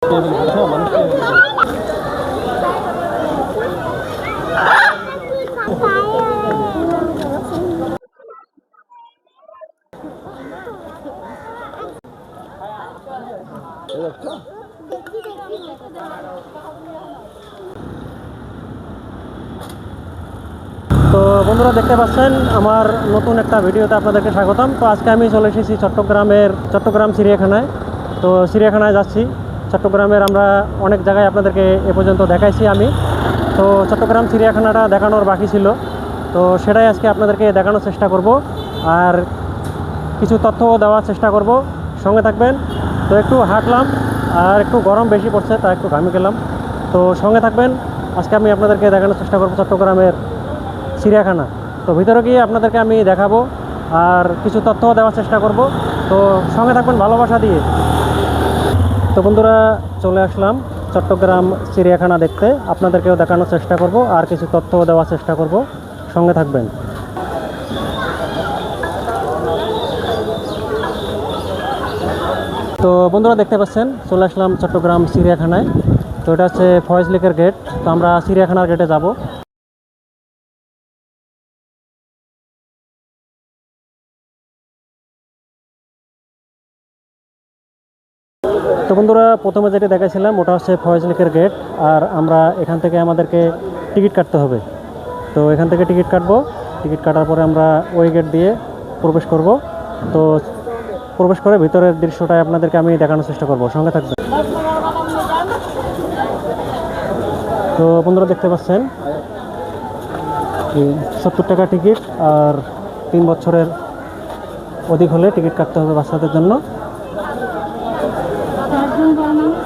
তো বন্ধুরা দেখতে পাচ্ছেন আমার নতুন একটা ভিডিওতে আপনাদেরকে স্বাগতম। তো আজকে আমি চলে এসেছি চট্টগ্রাম চিড়িয়াখানায়। তো চিড়িয়াখানায় যাচ্ছি। চট্টগ্রামের আমরা অনেক জায়গায় আপনাদেরকে এ পর্যন্ত দেখাইছি আমি। তো চট্টগ্রাম চিড়িয়াখানাটা দেখানোর বাকি ছিল, তো সেটাই আজকে আপনাদেরকে দেখানোর চেষ্টা করব আর কিছু তথ্য দেওয়ার চেষ্টা করব। সঙ্গে থাকবেন। তো একটু হাঁটলাম আর একটু গরম বেশি পড়ছে, তা একটু ঘামে গেলাম। তো সঙ্গে থাকবেন। আজকে আমি আপনাদেরকে দেখানোর চেষ্টা করব চট্টগ্রামের চিড়িয়াখানা। তো ভিতরে গিয়ে আপনাদেরকে আমি দেখাবো আর কিছু তথ্য দেওয়ার চেষ্টা করব। তো সঙ্গে থাকবেন ভালোবাসা দিয়ে। তো বন্ধুরা চলে আসলাম চট্টগ্রাম চিড়িয়াখানা দেখতে, আপনাদেরকেও দেখানোর চেষ্টা করব আর কিছু তথ্য দেওয়ার চেষ্টা করব। সঙ্গে থাকবেন। তো বন্ধুরা দেখতে পাচ্ছেন চলে আসলাম চট্টগ্রাম চিড়িয়াখানায়। তো এটা হচ্ছে ফয়েজ লেকের গেট। তো আমরা চিড়িয়াখানার গেটে যাব। তো বন্ধুরা প্রথমে যেটা দেখাইছিলাম ওটা হচ্ছে ফয়েজ লেকের গেট, আর আমরা এখান থেকে আমাদেরকে টিকিট কাটতে হবে। তো এখান থেকে টিকিট কাটবো। টিকিট কাটার পরে আমরা ওই গেট দিয়ে প্রবেশ করব। তো প্রবেশ করে ভিতরের দৃশ্যটাই আপনাদেরকে আমি দেখানোর চেষ্টা করব। সঙ্গে থাকবেন। তো বন্ধুরা দেখতে পাচ্ছেন 70 টাকা টিকিট, আর 3 বছরের অধিক হলে টিকিট কাটতে হবে বাচ্চাদের জন্য।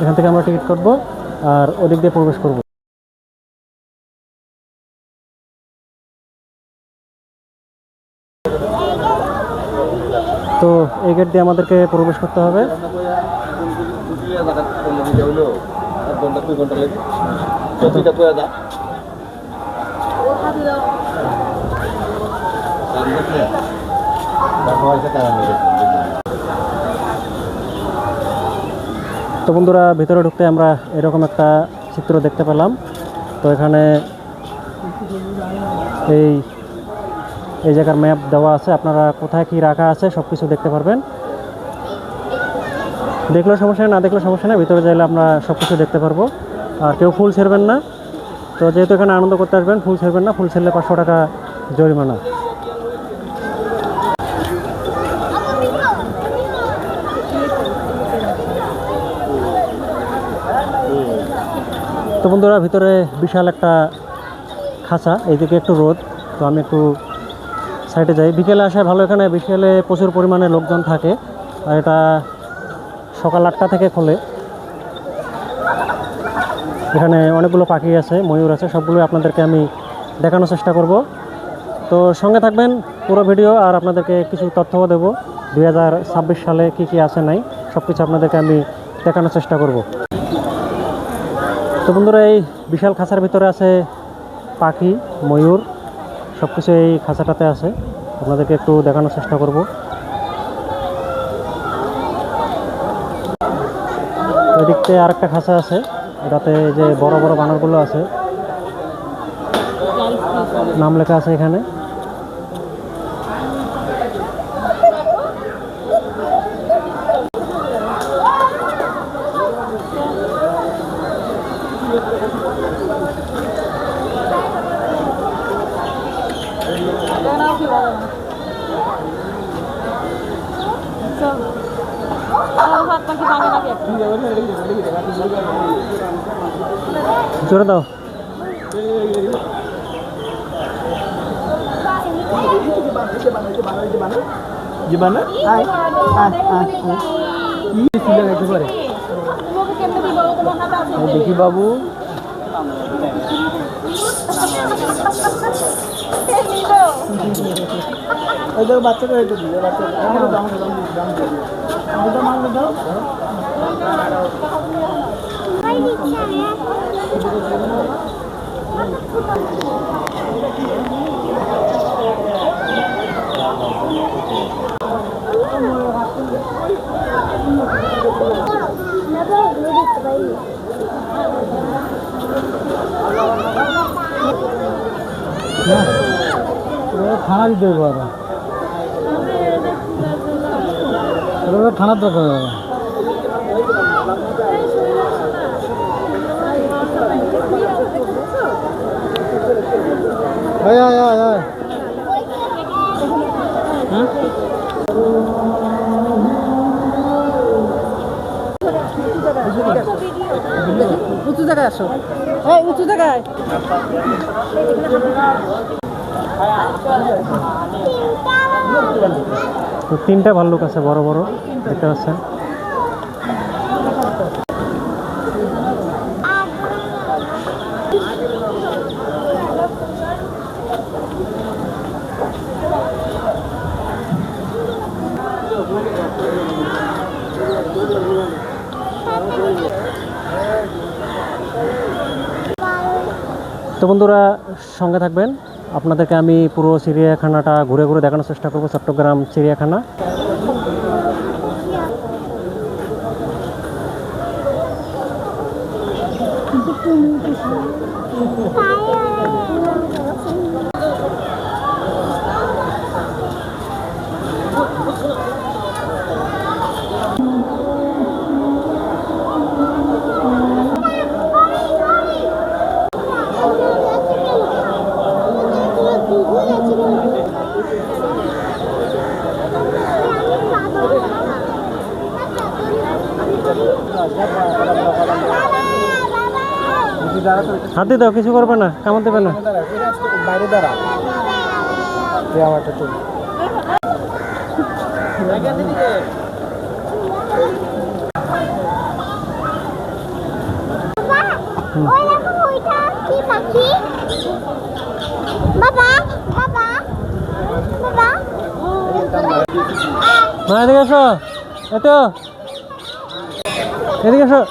এখান থেকে আমরা টিকিট কাটবো আর ওদিক দিয়ে প্রবেশ করব। তো এই গেট দিয়ে আমাদেরকে প্রবেশ করতে হবে। তো বন্ধুরা ভিতরে ঢুকতে আমরা এরকম একটা চিত্র দেখতে পেলাম। তো এখানে এই জায়গার ম্যাপ দেওয়া আছে, আপনারা কোথায় কি রাখা আছে সব কিছু দেখতে পারবেন। দেখলেও সমস্যা নেই, না দেখলেও সমস্যা নেই, ভিতরে যাইলে আমরা সব কিছু দেখতে পারবো। আর কেউ ফুল ছেড়বেন না। তো যেহেতু এখানে আনন্দ করতে আসবেন, ফুল ছেড়বেন না। ফুল ছেড়লে 500 টাকা জরিমানা। তো বন্ধুরা ভিতরে বিশাল একটা খাঁচা, এইদিকে একটু রোদ, তো আমি একটু সাইডে যাই। বিকেলে আসায় ভালো, এখানে বিকেলে প্রচুর পরিমাণে লোকজন থাকে। আর এটা সকাল 8টা থেকে খোলে। এখানে অনেকগুলো পাখি আছে, ময়ূর আছে, সবগুলো আপনাদেরকে আমি দেখানোর চেষ্টা করব। তো সঙ্গে থাকবেন পুরো ভিডিও, আর আপনাদেরকে কিছু তথ্যও দেবো 2026 সালে কি কি আছে নাই সব কিছু আপনাদেরকে আমি দেখানোর চেষ্টা করব। তো বন্ধুরা এই বিশাল খাঁচার ভিতরে আছে পাখি, ময়ূর, সব কিছু এই খাঁচাটাতে আছে। আপনাদেরকে একটু দেখানোর চেষ্টা করব। এদিকতে আরেকটা খাঁচা আছে, এটাতে যে বড় বড় বানরগুলো আছে, নাম লেখা আছে এখানে। জোরে দাও। দেখি বাবু, বাচ্চাটা একটু দিবে, থানা দিতে হবে থানার দরকার আয় আয় আয় আয় হ্যাঁ উঁচু জায়গায় আসো উঁচু জায়গায় তো তিনটা ভাল্লুক আছে বড় বড় দেখতে পাচ্ছেন। তো বন্ধুরা সঙ্গে থাকবেন, আপনাদেরকে আমি পুরো চিড়িয়াখানাটা ঘুরে ঘুরে দেখানোর চেষ্টা করব, চট্টগ্রাম চিড়িয়াখানা। হাত দিয়ে দাও, কিছু করবে না, কামড় দেবে না। বাইরে দাঁড়া আমারটা তো মা এদিকে এসো, এত এদিকে এসো।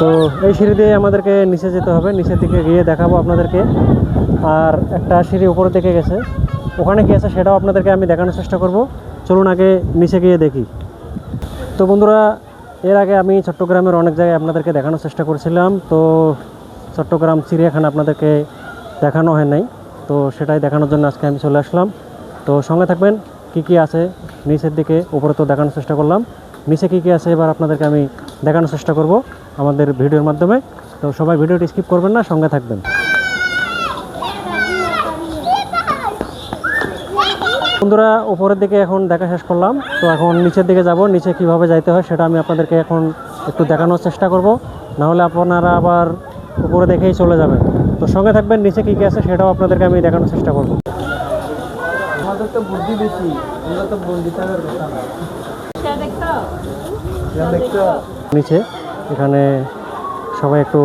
তো এই সিঁড়ি দিয়ে আমাদেরকে নিচে যেতে হবে, নিচের দিকে গিয়ে দেখাবো আপনাদেরকে। আর একটা সিঁড়ি উপরের দিকে গেছে, ওখানে কি আছে সেটাও আপনাদেরকে আমি দেখানোর চেষ্টা করব। চলুন আগে নিচে গিয়ে দেখি। তো বন্ধুরা, এর আগে আমি চট্টগ্রামের অনেক জায়গায় আপনাদেরকে দেখানোর চেষ্টা করেছিলাম, তো চট্টগ্রাম চিড়িয়াখানা আপনাদেরকে দেখানো হয় নাই, তো সেটাই দেখানোর জন্য আজকে আমি চলে আসলাম। তো সঙ্গে থাকবেন, কি কি আছে নিচের দিকে, উপরে তো দেখানোর চেষ্টা করলাম, নিচে কি কি আছে এবার আপনাদেরকে আমি দেখানোর চেষ্টা করব আমাদের ভিডিওর মাধ্যমে। তো সবাই ভিডিওটি স্কিপ করবেন না, সঙ্গে থাকবেন। বন্ধুরা, উপরের দিকে এখন দেখা শেষ করলাম, তো এখন নিচের দিকে যাব। নিচে কিভাবে যাইতে হয় সেটা আমি আপনাদেরকে এখন একটু দেখানোর চেষ্টা করব, নাহলে আপনারা আবার উপরে দেখেই চলে যাবেন। তো সঙ্গে থাকবেন, নিচে কী কী আছে সেটাও আপনাদেরকে আমি দেখানোর চেষ্টা করব। আমাদের তো বুদ্ধি বেশি, আমরা তো বন্দিতামের কথা না দেখতে নিচে এখানে সবাই একটু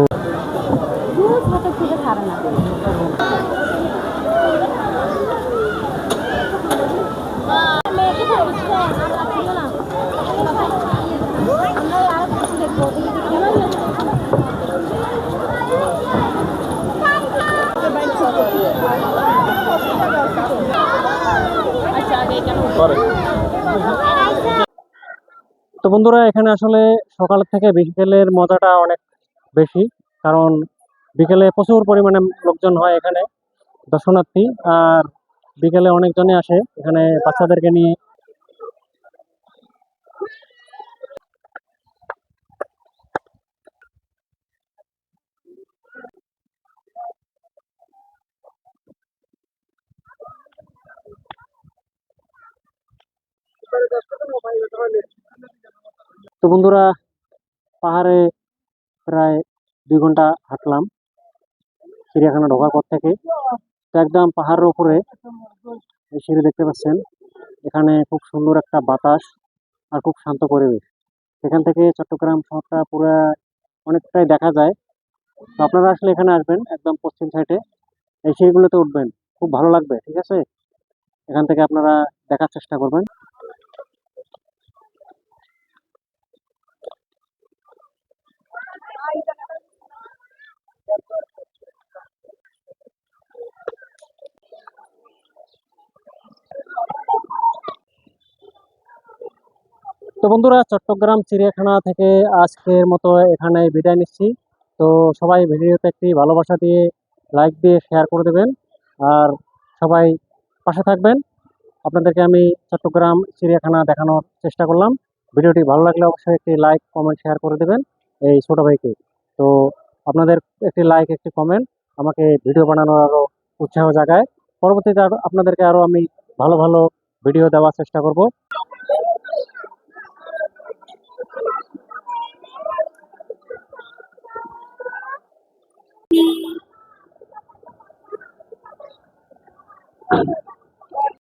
তো বন্ধুরা, এখানে আসলে সকাল থেকে বিকেলের মজাটা অনেক বেশি, কারণ বিকেলে প্রচুর পরিমাণে লোকজন হয় এখানে, দর্শনার্থী। আর বিকেলে অনেকজনই আসে এখানে বাচ্চাদেরকে নিয়ে। তো বন্ধুরা, পাহাড়ে প্রায় 2 ঘন্টা হাঁটলাম চিড়িয়াখানা ঢোকার পর থেকে। তো একদম পাহাড়ের উপরে এই সিঁড়ি দেখতে পাচ্ছেন, এখানে খুব সুন্দর একটা বাতাস আর খুব শান্ত পরিবেশ। এখান থেকে চট্টগ্রাম শহরটা পুরো অনেকটাই দেখা যায়। তো আপনারা আসলে এখানে আসবেন, একদম পশ্চিম সাইডে এই সিঁড়িগুলোতে উঠবেন, খুব ভালো লাগবে। ঠিক আছে, এখান থেকে আপনারা দেখার চেষ্টা করবেন। তো বন্ধুরা, চট্টগ্রাম চিড়িয়াখানা থেকে আজকের মতো এখানে বিদায় নিচ্ছি। তো সবাই ভিডিওতে একটি ভালোবাসা দিয়ে লাইক দিয়ে শেয়ার করে দেবেন, আর সবাই পাশে থাকবেন। আপনাদেরকে আমি চট্টগ্রাম চিড়িয়াখানা দেখানোর চেষ্টা করলাম। ভিডিওটি ভালো লাগলে অবশ্যই একটি লাইক কমেন্ট শেয়ার করে দেবেন এই ছোট ভাইকে। তো আপনাদের একটি লাইক একটি কমেন্ট আমাকে ভিডিও বানানোর আরো উৎসাহ জাগায়। পরবর্তীতে আপনাদেরকে আরো আমি ভালো ভালো ভিডিও দেওয়ার চেষ্টা করব।